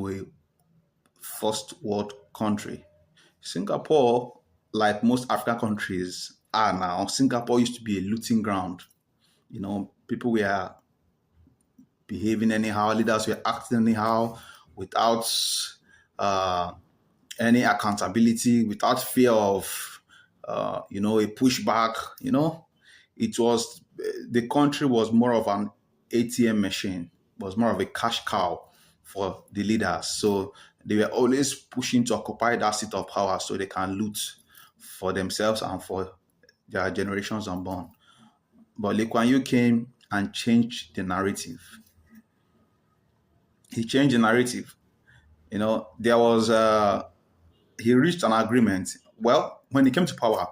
a first world country. Singapore, like most African countries are now, Singapore used to be a looting ground. People were behaving anyhow, leaders were acting anyhow without uh, any accountability, without fear of, a pushback. It was the country was more of an ATM machine, was more of a cash cow for the leaders. So they were always pushing to occupy that seat of power so they can loot for themselves and for their generations unborn. But Lee Kuan Yew came and changed the narrative. He changed the narrative. There was he reached an agreement. Well, when he came to power,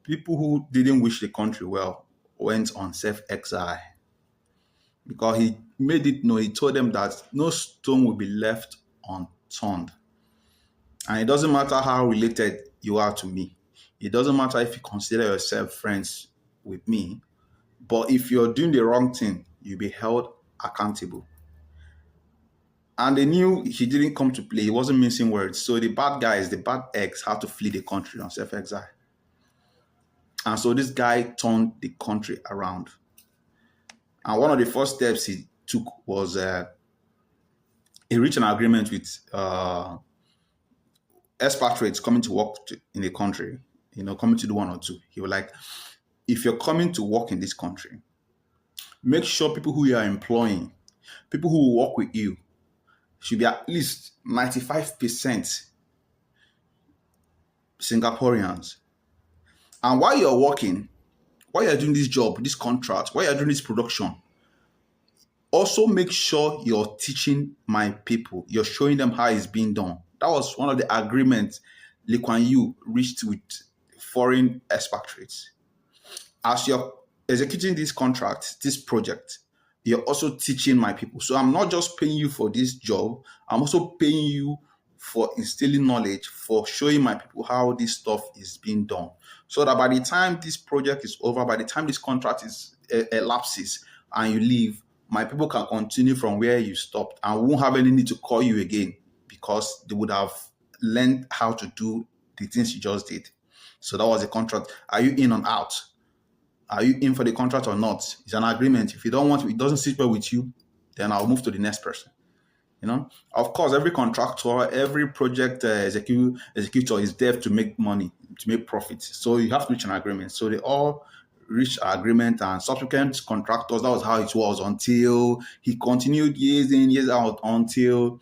people who didn't wish the country well went on self-exile because he made it known. He told them that no stone will be left unturned. And it doesn't matter how related you are to me. It doesn't matter if you consider yourself friends with me. But if you're doing the wrong thing, you'll be held accountable. And they knew he didn't come to play. He wasn't mincing words. So the bad guys, the bad eggs, had to flee the country on self-exile. And so this guy turned the country around. And one of the first steps he took was he reached an agreement with expatriates coming to work in the country, coming to do 1 or 2. He was like, if you're coming to work in this country, make sure people who you are employing, people who will work with you, should be at least 95% Singaporeans. And while you're working, while you're doing this job, this contract, while you're doing this production, also make sure you're teaching my people. You're showing them how it's being done. That was one of the agreements Lee Kuan Yew reached with foreign expatriates. As you're executing this contract, this project, you're also teaching my people. So I'm not just paying you for this job, I'm also paying you for instilling knowledge, for showing my people how this stuff is being done. So that by the time this project is over, by the time this contract is elapses and you leave, my people can continue from where you stopped and won't have any need to call you again because they would have learned how to do the things you just did. So that was the contract. Are you in or out? Are you in for the contract or not? It's an agreement. If you don't want, it doesn't sit well with you, then I'll move to the next person. Of course, every contractor, every project executor is there to make money, to make profits. So you have to reach an agreement. So they all reached an agreement, and subsequent contractors, that was how it was until he continued years in, years out, until